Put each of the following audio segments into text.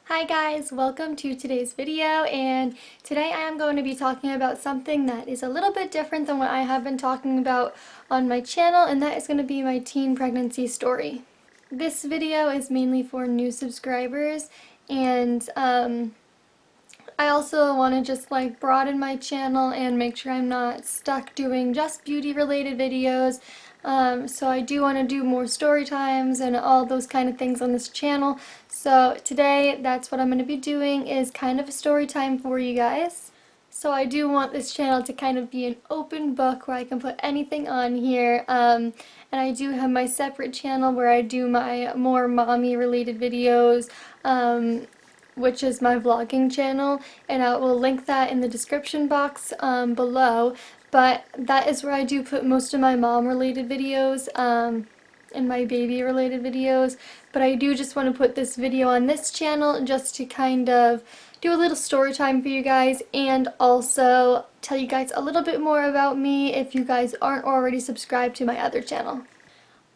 Hi guys, welcome to today's video, and today I am going to be talking about something that is a little bit different than what I have been talking about on my channel, and that is going to be my teen pregnancy story. This video is mainly for new subscribers, and I also want to just broaden my channel and make sure I'm not stuck doing just beauty related videos. So I do want to do more story times and all those kind of things on this channel. So today that's what I'm going to be doing, is kind of a story time for you guys. So I do want this channel to kind of be an open book where I can put anything on here. And I do have my separate channel where I do my more mommy related videos, which is my vlogging channel, and I will link that in the description box below. But that is where I do put most of my mom related videos and my baby related videos. But I do just want to put this video on this channel just to kind of do a little story time for you guys, and also tell you guys a little bit more about me if you guys aren't already subscribed to my other channel.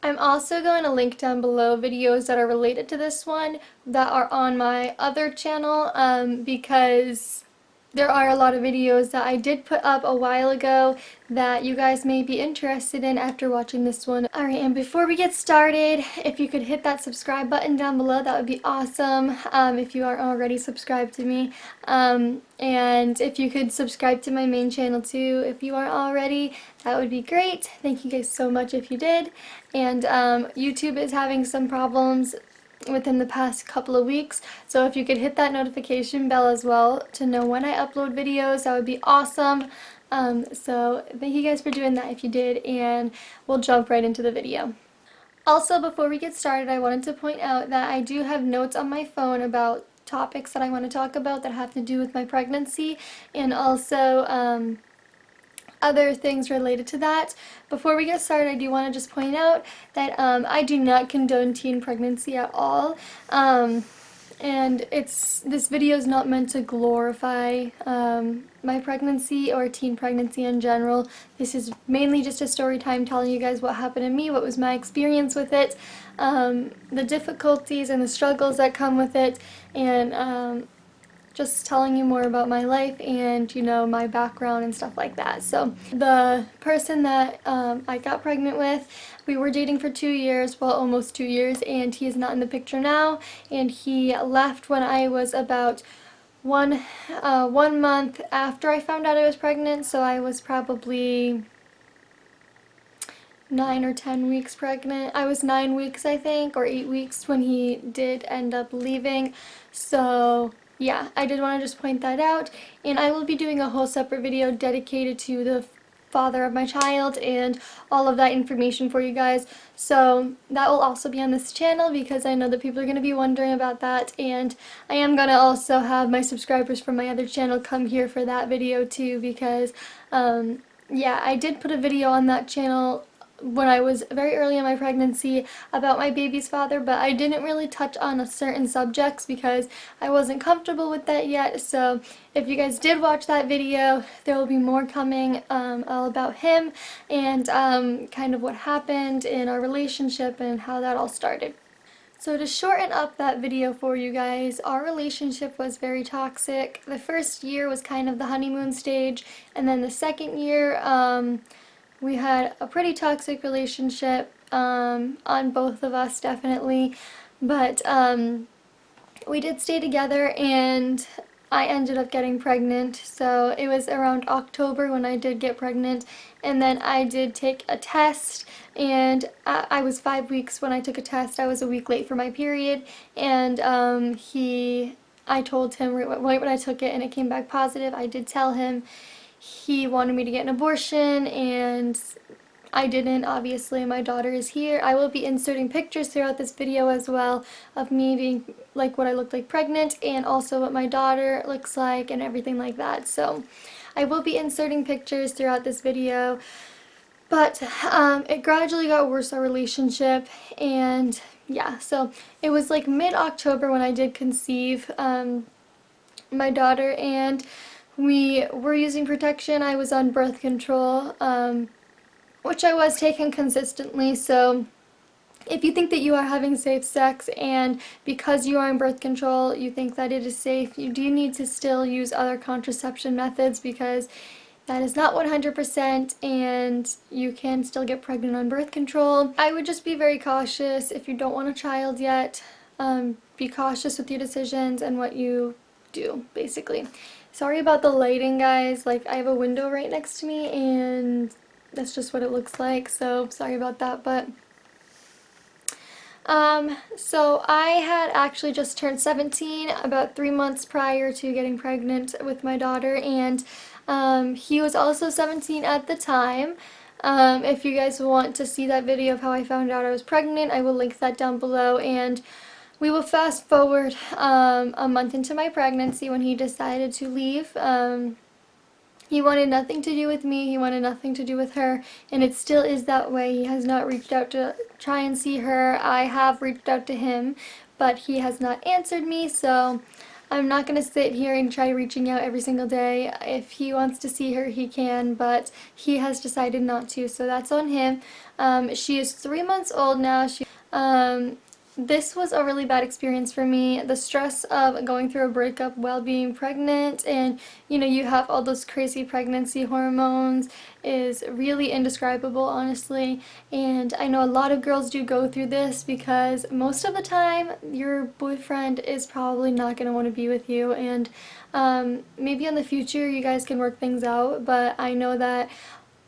I'm also going to link down below videos that are related to this one that are on my other channel, because there are a lot of videos that I did put up a while ago that you guys may be interested in after watching this one. Alright, and before we get started, if you could hit that subscribe button down below, that would be awesome, if you aren't already subscribed to me. And if you could subscribe to my main channel too, if you aren't already, that would be great. Thank you guys so much if you did. And YouTube is having some problems within the past couple of weeks, so if you could hit that notification bell as well to know when I upload videos, that would be awesome. So thank you guys for doing that if you did, and we'll jump right into the video. Also, before we get started, I wanted to point out that I do have notes on my phone about topics that I want to talk about that have to do with my pregnancy, and also other things related to that. Before we get started, I do want to just point out that I do not condone teen pregnancy at all, and this video is not meant to glorify my pregnancy or teen pregnancy in general. This is mainly just a story time telling you guys what happened to me, what was my experience with it, the difficulties and the struggles that come with it, and just telling you more about my life and, you know, my background and stuff like that. So the person that I got pregnant with, we were dating for 2 years, well, almost 2 years, and he is not in the picture now, and he left when I was about one month after I found out I was pregnant, so I was probably 9 or 10 weeks pregnant. I was 9 weeks, I think, or 8 weeks when he did end up leaving. So yeah, I did want to just point that out, and I will be doing a whole separate video dedicated to the father of my child and all of that information for you guys. So that will also be on this channel, because I know that people are going to be wondering about that, and I am going to also have my subscribers from my other channel come here for that video too, because yeah, I did put a video on that channel when I was very early in my pregnancy about my baby's father, but I didn't really touch on certain subjects because I wasn't comfortable with that yet. So if you guys did watch that video, there will be more coming all about him and kind of what happened in our relationship and how that all started. So to shorten up that video for you guys, our relationship was very toxic. The first year was kind of the honeymoon stage, and then the second year we had a pretty toxic relationship on both of us, definitely, but we did stay together, and I ended up getting pregnant. So it was around October when I did get pregnant, and then I did take a test, and I was 5 weeks when I took a test. I was a week late for my period, and I told him right when I took it and it came back positive, I did tell him. He wanted me to get an abortion, and I didn't. Obviously, my daughter is here. I will be inserting pictures throughout this video as well of me being like what I look like pregnant, and also what my daughter looks like and everything like that. So I will be inserting pictures throughout this video, but it gradually got worse, our relationship, and yeah, so it was like mid-October when I did conceive my daughter, and we were using protection. I was on birth control, which I was taking consistently, so if you think that you are having safe sex and because you are on birth control you think that it is safe, you do need to still use other contraception methods because that is not 100% and you can still get pregnant on birth control. I would just be very cautious if you don't want a child yet. Be cautious with your decisions and what you do, basically. Sorry about the lighting, guys. Like, I have a window right next to me and that's just what it looks like, so sorry about that. But so I had actually just turned 17 about 3 months prior to getting pregnant with my daughter, and he was also 17 at the time. If you guys want to see that video of how I found out I was pregnant, I will link that down below, and we will fast forward a month into my pregnancy when he decided to leave. He wanted nothing to do with me, he wanted nothing to do with her, and it still is that way. He has not reached out to try and see her. I have reached out to him, but he has not answered me, so I'm not going to sit here and try reaching out every single day. If he wants to see her, he can, but he has decided not to, so that's on him. She is 3 months old now. This was a really bad experience for me. The stress of going through a breakup while being pregnant, and you know, you have all those crazy pregnancy hormones, is really indescribable, honestly. And I know a lot of girls do go through this because most of the time your boyfriend is probably not going to want to be with you, and maybe in the future you guys can work things out, but I know that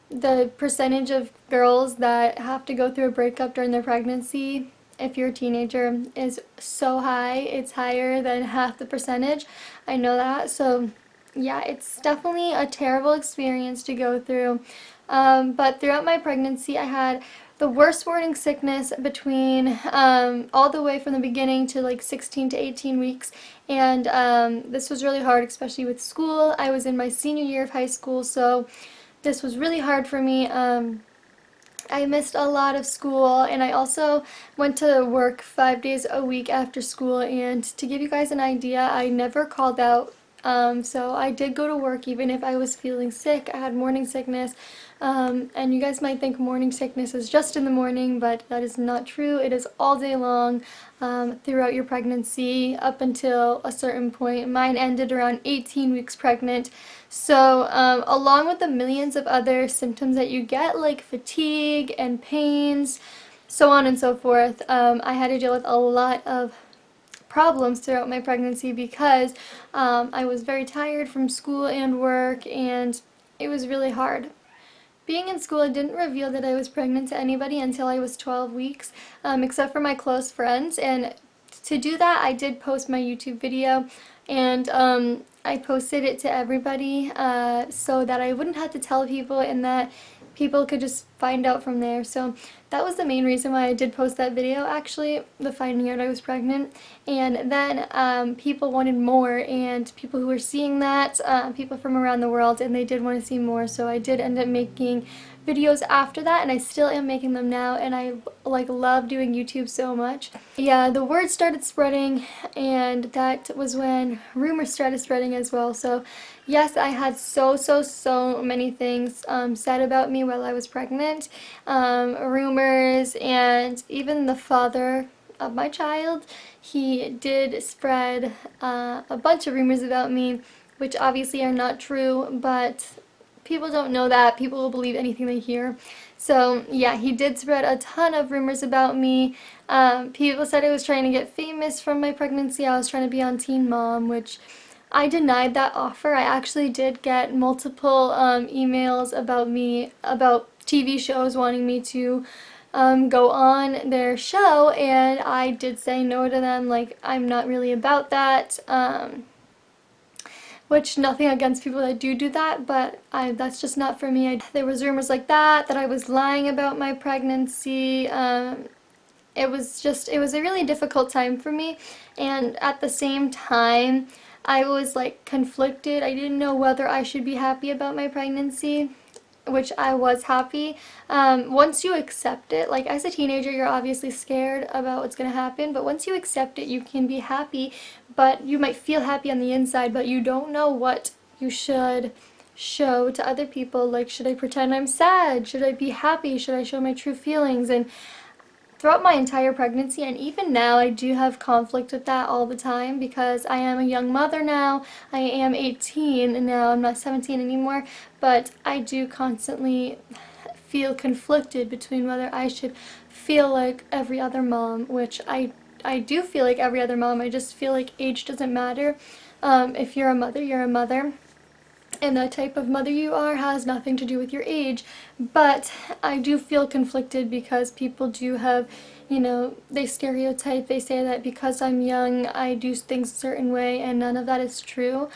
the percentage of girls that have to go through a breakup during their pregnancy, if you're a teenager, is so high. It's higher than half the percentage. I know that. So yeah, it's definitely a terrible experience to go through. But throughout my pregnancy, I had the worst morning sickness between all the way from the beginning to like 16 to 18 weeks. And this was really hard, especially with school. I was in my senior year of high school, so this was really hard for me. I missed a lot of school, and I also went to work 5 days a week after school, and to give you guys an idea, I never called out, so I did go to work even if I was feeling sick. I had morning sickness, and you guys might think morning sickness is just in the morning, but that is not true. It is all day long throughout your pregnancy up until a certain point. Mine ended around 18 weeks pregnant. So along with the millions of other symptoms that you get, like fatigue and pains, so on and so forth, I had to deal with a lot of problems throughout my pregnancy because I was very tired from school and work, and it was really hard. Being in school, I didn't reveal that I was pregnant to anybody until I was 12 weeks, except for my close friends, and to do that I did post my YouTube video, and I posted it to everybody so that I wouldn't have to tell people and that people could just find out from there. So that was the main reason why I did post that video, actually, the finding out I was pregnant. And then people wanted more, and people who were seeing that, people from around the world, and they did want to see more, so I did end up making videos after that, and I still am making them now, and I like love doing YouTube so much. Yeah, the word started spreading, and that was when rumors started spreading as well. So yes, I had so many things said about me while I was pregnant, rumors, and even the father of my child, he did spread a bunch of rumors about me, which obviously are not true, but people don't know that. People will believe anything they hear. So yeah, he did spread a ton of rumors about me. People said I was trying to get famous from my pregnancy. I was trying to be on Teen Mom, which I denied that offer. I actually did get multiple emails about me, about TV shows wanting me to go on their show, and I did say no to them. Like, I'm not really about that. Which, nothing against people that do that, but that's just not for me. There was rumors like that I was lying about my pregnancy. It was a really difficult time for me, and at the same time, I was like conflicted. I didn't know whether I should be happy about my pregnancy, which I was happy. Once you accept it, like as a teenager, you're obviously scared about what's going to happen, but once you accept it, you can be happy, but you might feel happy on the inside, but you don't know what you should show to other people. Like, should I pretend I'm sad? Should I be happy? Should I show my true feelings? And throughout my entire pregnancy, and even now I do have conflict with that all the time because I am a young mother now. I am 18 and now I'm not 17 anymore, but I do constantly feel conflicted between whether I should feel like every other mom, which I do feel like every other mom. I just feel like age doesn't matter. If you're a mother, you're a mother. And the type of mother you are has nothing to do with your age. But I do feel conflicted because people do have, they stereotype, they say that because I'm young, I do things a certain way, and none of that is true.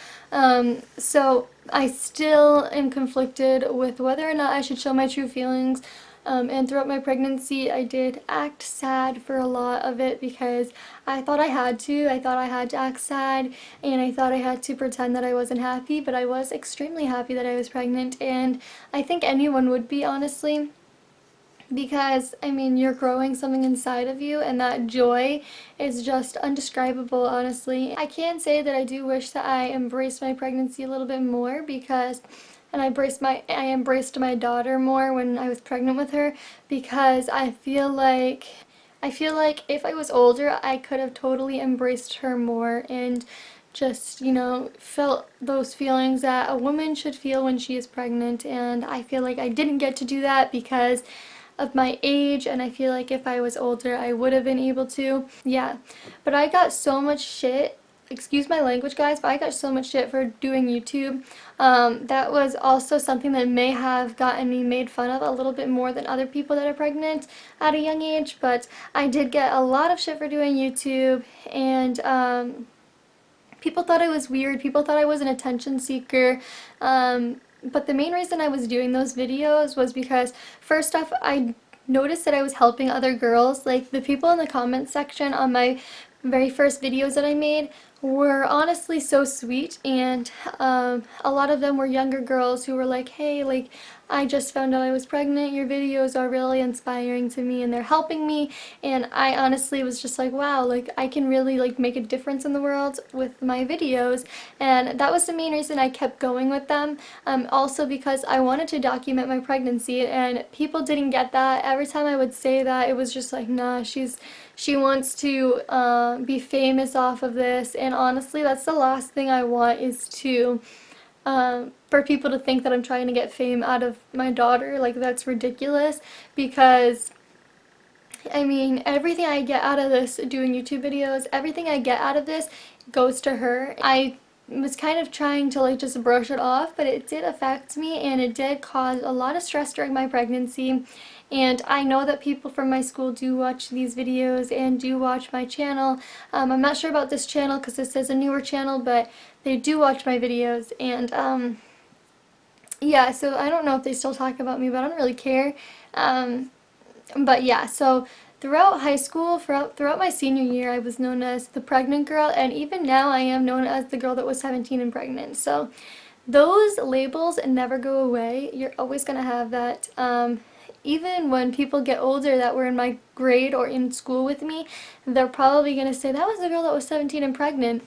So I still am conflicted with whether or not I should show my true feelings. And throughout my pregnancy, I did act sad for a lot of it because I thought I had to. I thought I had to act sad, and I thought I had to pretend that I wasn't happy, but I was extremely happy that I was pregnant, and I think anyone would be, honestly, because, I mean, you're growing something inside of you, and that joy is just undescribable, honestly. I can say that I do wish that I embraced my pregnancy a little bit more because, and I embraced my daughter more when I was pregnant with her, because I feel like if I was older, I could have totally embraced her more and just, felt those feelings that a woman should feel when she is pregnant, and I feel like I didn't get to do that because of my age, and I feel like if I was older, I would have been able to. Yeah, but I got so much shit. Excuse my language, guys, but I got so much shit for doing YouTube. That was also something that may have gotten me made fun of a little bit more than other people that are pregnant at a young age, but I did get a lot of shit for doing YouTube, and people thought I was weird. People thought I was an attention seeker. But the main reason I was doing those videos was because, first off, I noticed that I was helping other girls. Like, the people in the comments section on my very first videos that I made were honestly so sweet, and a lot of them were younger girls who were like, hey, like, I just found out I was pregnant, your videos are really inspiring to me and they're helping me, and I honestly was just like, wow, like, I can really, like, make a difference in the world with my videos, and that was the main reason I kept going with them. Also because I wanted to document my pregnancy, and people didn't get that. Every time I would say that, it was just like, nah, she wants to be famous off of this, and honestly, that's the last thing I want, is to for people to think that I'm trying to get fame out of my daughter. Like, that's ridiculous, because I mean, everything I get out of this doing YouTube videos, everything I get out of this goes to her. I was kind of trying to, like, just brush it off, but it did affect me, and it did cause a lot of stress during my pregnancy. And I know that people from my school do watch these videos and do watch my channel. I'm not sure about this channel because this is a newer channel, but they do watch my videos, and yeah, so I don't know if they still talk about me, but I don't really care. But yeah, so throughout high school, throughout my senior year, I was known as the pregnant girl, and even now I am known as the girl that was 17 and pregnant. So those labels never go away. You're always going to have that. Even when people get older that were in my grade or in school with me, they're probably going to say, that was the girl that was 17 and pregnant.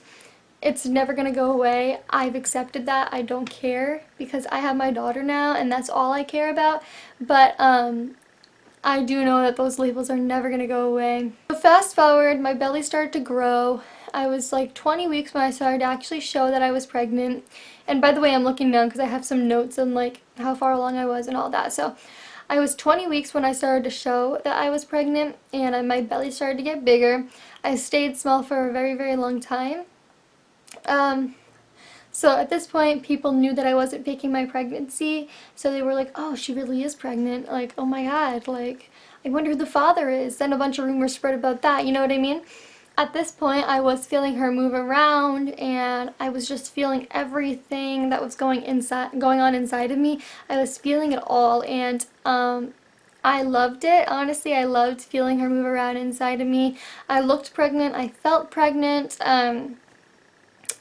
It's never going to go away. I've accepted that. I don't care because I have my daughter now, and that's all I care about. But I do know that those labels are never going to go away. So fast forward, my belly started to grow. I was like 20 weeks when I started to actually show that I was pregnant. And by the way, I'm looking down because I have some notes on like how far along I was and all that. So I was 20 weeks when I started to show that I was pregnant, and my belly started to get bigger. I stayed small for a very, very long time. So at this point, people knew that I wasn't faking my pregnancy, so they were like, oh, she really is pregnant, like, oh my god, like, I wonder who the father is. Then a bunch of rumors spread about that, you know what I mean? At this point, I was feeling her move around, and I was just feeling everything that was going on inside of me. I was feeling it all, and I loved it. Honestly, I loved feeling her move around inside of me. I looked pregnant, I felt pregnant,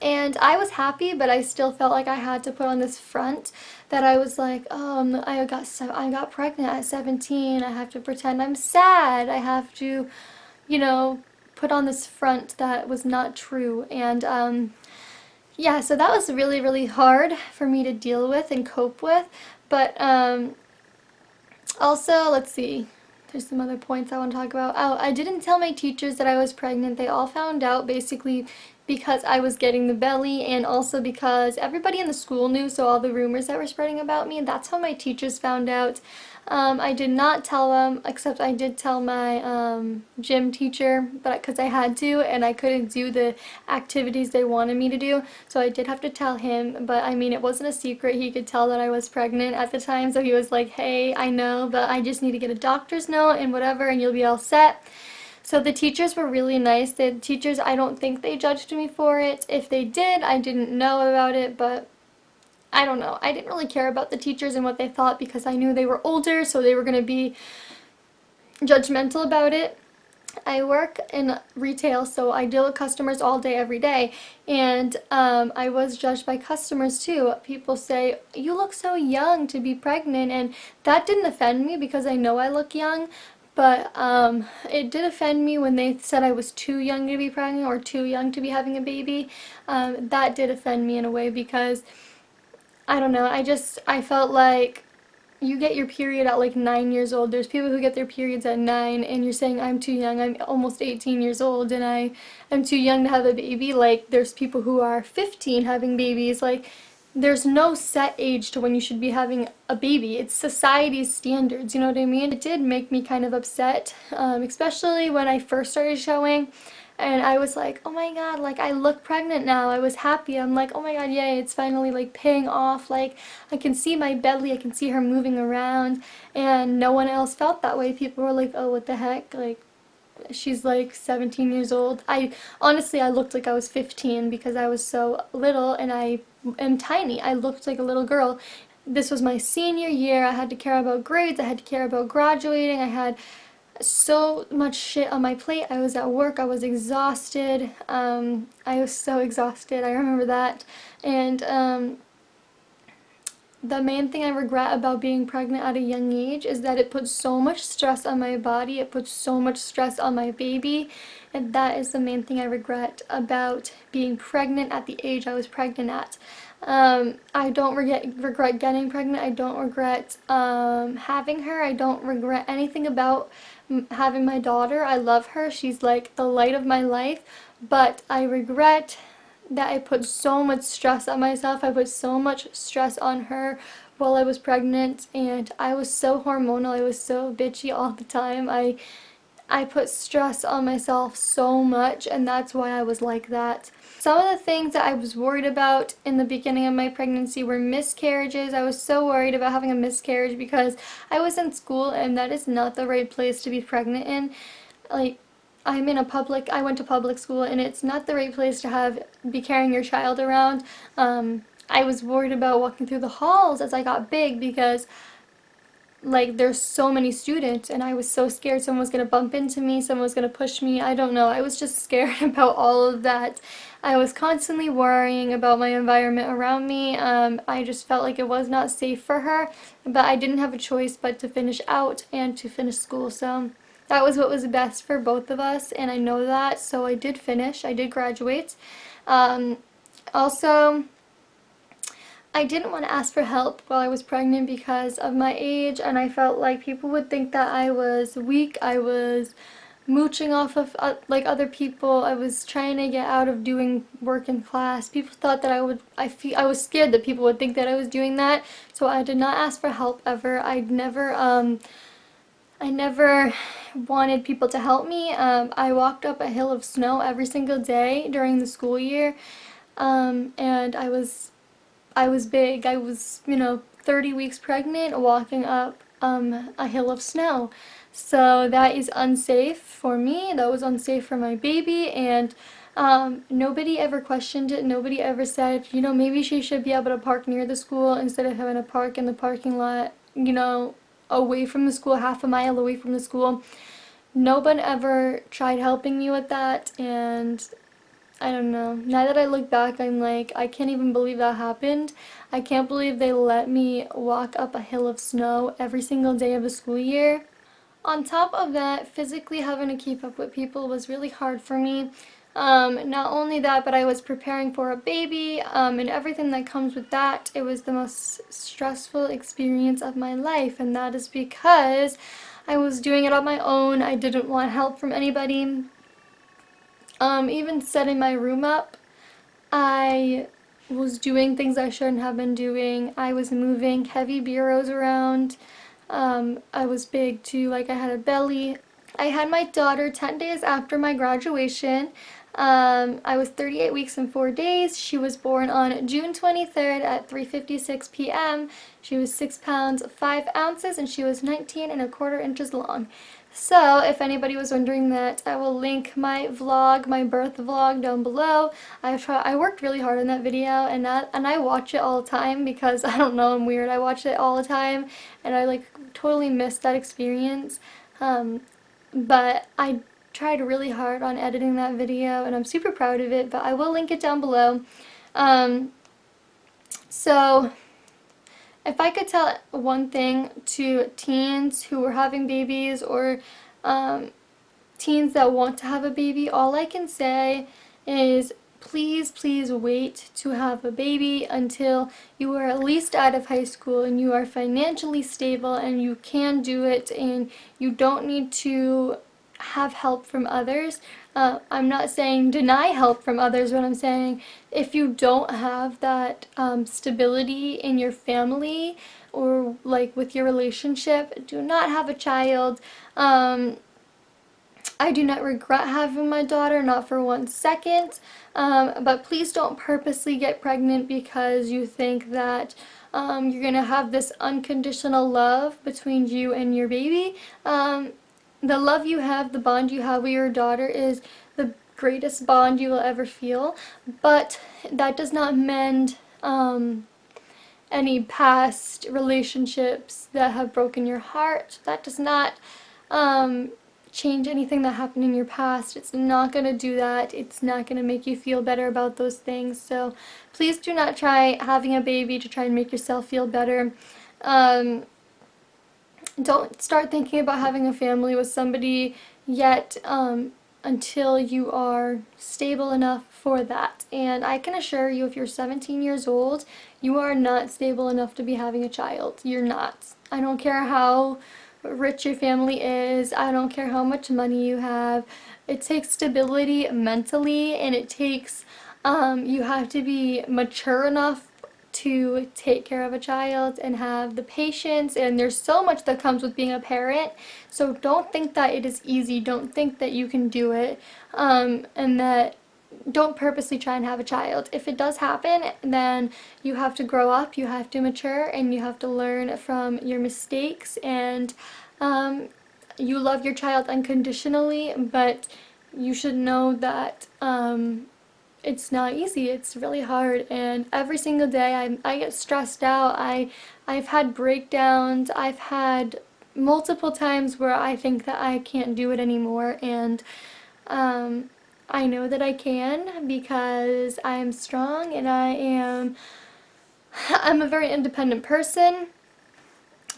and I was happy, but I still felt like I had to put on this front that I was like, oh, I got pregnant at 17. I have to pretend I'm sad. I have to, put on this front that was not true. And yeah, so that was really, really hard for me to deal with and cope with. But also, let's see. there's some other points I want to talk about. Oh, I didn't tell my teachers that I was pregnant. They all found out basically because I was getting the belly, and also because everybody in the school knew, so all the rumors that were spreading about me, that's how my teachers found out. I did not tell them, except I did tell my gym teacher, but because I had to and I couldn't do the activities they wanted me to do, so I did have to tell him. But I mean, it wasn't a secret. He could tell that I was pregnant at the time, so he was like, hey, I know, but I just need to get a doctor's note and whatever, and you'll be all set. So the teachers were really nice. The teachers, I don't think they judged me for it. If they did, I didn't know about it, but I don't know. I didn't really care about the teachers and what they thought because I knew they were older, so they were going to be judgmental about it. I work in retail, so I deal with customers all day, every day, and I was judged by customers too. People say, you look so young to be pregnant, and that didn't offend me because I know I look young, but it did offend me when they said I was too young to be pregnant or too young to be having a baby. That did offend me in a way because, I don't know, I felt like you get your period at like 9 years old. There's people who get their periods at 9, and you're saying I'm too young. I'm almost 18 years old and I'm too young to have a baby. Like, there's people who are 15 having babies. Like, there's no set age to when you should be having a baby. It's society's standards, you know what I mean? It did make me kind of upset, especially when I first started showing. And I was like, oh my god, like, I look pregnant now. I was happy. I'm like, oh my god, yay, it's finally like paying off. Like, I can see my belly, I can see her moving around. And no one else felt that way. People were like, oh, what the heck? Like, she's like 17 years old. Honestly, I looked like I was 15 because I was so little and I am tiny. I looked like a little girl. This was my senior year. I had to care about grades. I had to care about graduating. I had so much shit on my plate. I was at work. I was exhausted. I was so exhausted. I remember that. And the main thing I regret about being pregnant at a young age is that it puts so much stress on my body. It puts so much stress on my baby. And that is the main thing I regret about being pregnant at the age I was pregnant at. I don't regret getting pregnant. I don't regret having her. I don't regret anything about having my daughter. I love her. She's like the light of my life. But I regret that I put so much stress on myself. I put so much stress on her while I was pregnant, and I was so hormonal. I was so bitchy all the time. I put stress on myself so much, and that's why I was like that. Some of the things that I was worried about in the beginning of my pregnancy were miscarriages. I was so worried about having a miscarriage because I was in school, and that is not the right place to be pregnant in. Like, I went to public school, and it's not the right place to be carrying your child around. I was worried about walking through the halls as I got big because, like, there's so many students, and I was so scared someone was going to bump into me, someone was going to push me. I don't know. I was just scared about all of that. I was constantly worrying about my environment around me. I just felt like it was not safe for her, but I didn't have a choice but to finish out and to finish school, so that was what was best for both of us, and I know that, so I did finish. I did graduate. Also, I didn't want to ask for help while I was pregnant because of my age, and I felt like people would think that I was weak. I was mooching off of like other people. I was trying to get out of doing work in class. People thought that I was scared that people would think that I was doing that, so I did not ask for help ever. I never wanted people to help me. I walked up a hill of snow every single day during the school year, and I was big. I was, 30 weeks pregnant walking up a hill of snow. So that is unsafe for me. That was unsafe for my baby, and nobody ever questioned it. Nobody ever said, maybe she should be able to park near the school instead of having to park in the parking lot, away from the school, half a mile away from the school. No one ever tried helping me with that, and I don't know. Now that I look back, I'm like, I can't even believe that happened. I can't believe they let me walk up a hill of snow every single day of the school year. On top of that, physically having to keep up with people was really hard for me. Not only that, but I was preparing for a baby, and everything that comes with that. It was the most stressful experience of my life, and that is because I was doing it on my own. I didn't want help from anybody. Even setting my room up, I was doing things I shouldn't have been doing. I was moving heavy bureaus around. I was big too, like I had a belly. I had my daughter 10 days after my graduation. I was 38 weeks and 4 days. She was born on June 23rd at 3:56 p.m. She was 6 pounds 5 ounces and she was 19 1/4 inches long. So if anybody was wondering that, I will link my vlog, my birth vlog down below. I worked really hard on that video, and I watch it all the time because I don't know, I'm weird. I watch it all the time and I like totally missed that experience. But I tried really hard on editing that video and I'm super proud of it, but I will link it down below. So if I could tell one thing to teens who are having babies or teens that want to have a baby, all I can say is please, please wait to have a baby until you are at least out of high school and you are financially stable and you can do it and you don't need to have help from others. I'm not saying deny help from others, but I'm saying if you don't have that stability in your family or like with your relationship, do not have a child. I do not regret having my daughter, not for 1 second, but please don't purposely get pregnant because you think that you're going to have this unconditional love between you and your baby. The love you have, the bond you have with your daughter is the greatest bond you will ever feel, but that does not mend any past relationships that have broken your heart. That does not change anything that happened in your past. It's not going to do that. It's not going to make you feel better about those things. So please do not try having a baby to try and make yourself feel better. Don't start thinking about having a family with somebody yet until you are stable enough for that. And I can assure you, if you're 17 years old, you are not stable enough to be having a child. You're not. I don't care how rich your family is. I don't care how much money you have. It takes stability mentally, and it takes, you have to be mature enough to take care of a child and have the patience, and there's so much that comes with being a parent. So don't think that it is easy. Don't think that you can do it, and that don't purposely try and have a child. If it does happen, then you have to grow up, you have to mature, and you have to learn from your mistakes, and you love your child unconditionally, but you should know that it's not easy. It's really hard, and every single day I get stressed out. I've had breakdowns. I've had multiple times where I think that I can't do it anymore, and I know that I can because I am strong and I'm a very independent person.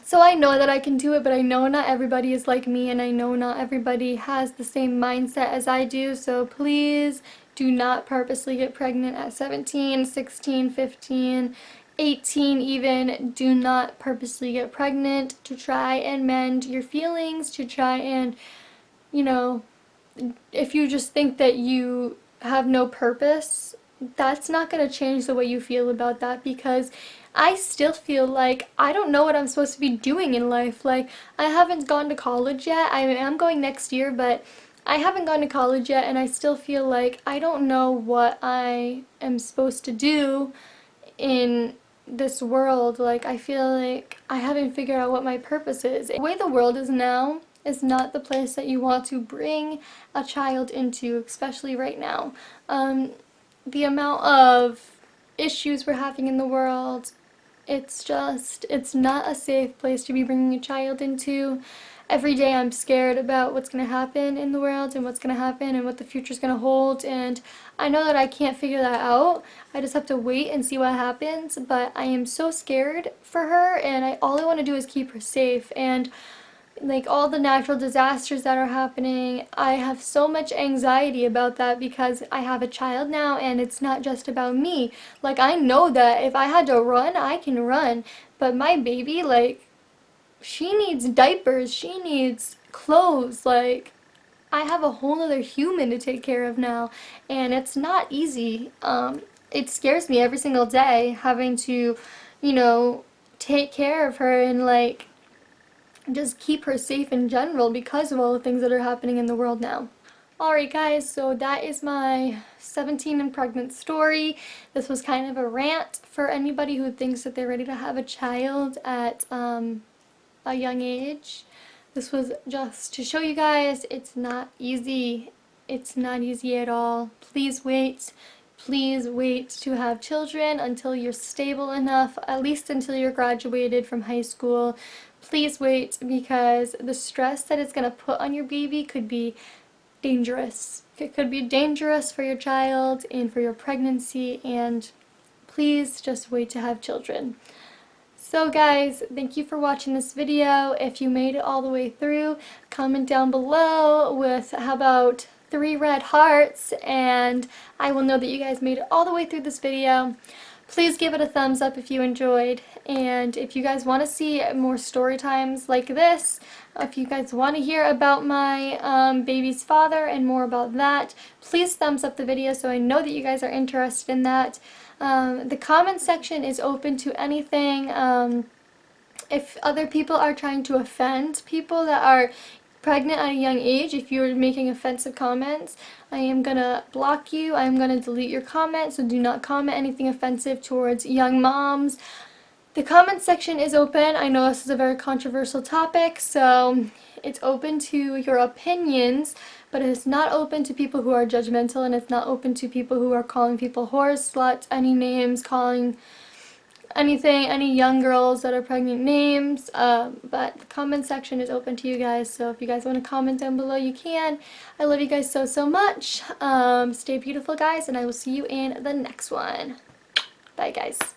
So I know that I can do it, but I know not everybody is like me, and I know not everybody has the same mindset as I do. So please do not purposely get pregnant at 17, 16, 15, 18 even. Do not purposely get pregnant to try and mend your feelings, to try and, you know, if you just think that you have no purpose, that's not going to change the way you feel about that, because I still feel like I don't know what I'm supposed to be doing in life. Like, I haven't gone to college yet. I am going next year, but I haven't gone to college yet, and I still feel like I don't know what I am supposed to do in this world. Like, I feel like I haven't figured out what my purpose is. The way the world is now is not the place that you want to bring a child into, especially right now. The amount of issues we're having in the world, it's not a safe place to be bringing a child into. Every day I'm scared about what's going to happen in the world and what's going to happen and what the future's going to hold, and I know that I can't figure that out. I just have to wait and see what happens, but I am so scared for her, and all I want to do is keep her safe. And like all the natural disasters that are happening, I have so much anxiety about that because I have a child now, and it's not just about me. Like, I know that if I had to run, I can run, but my baby, like, she needs diapers, she needs clothes, like, I have a whole other human to take care of now, and it's not easy. It scares me every single day having to, you know, take care of her and, like, just keep her safe in general because of all the things that are happening in the world now. Alright guys, so that is my 17 and pregnant story. This was kind of a rant for anybody who thinks that they're ready to have a child at a young age. This was just to show you guys it's not easy. It's not easy at all. Please wait. Please wait to have children until you're stable enough, at least until you're graduated from high school. Please wait, because the stress that it's going to put on your baby could be dangerous. It could be dangerous for your child and for your pregnancy, and please just wait to have children. So guys, thank you for watching this video. If you made it all the way through, comment down below with how about 3 red hearts, and I will know that you guys made it all the way through this video. Please give it a thumbs up if you enjoyed, and if you guys want to see more story times like this, if you guys want to hear about my baby's father and more about that, please thumbs up the video so I know that you guys are interested in that. The comment section is open to anything. If other people are trying to offend people that are pregnant at a young age, if you're making offensive comments, I am gonna block you. I am gonna delete your comment, so do not comment anything offensive towards young moms. The comment section is open. I know this is a very controversial topic, so it's open to your opinions, but it is not open to people who are judgmental, and it's not open to people who are calling people whores, sluts, any names, calling anything, any young girls that are pregnant names, but the comment section is open to you guys, so if you guys want to comment down below, you can. I love you guys so much. Stay beautiful, guys, and I will see you in the next one. Bye, guys.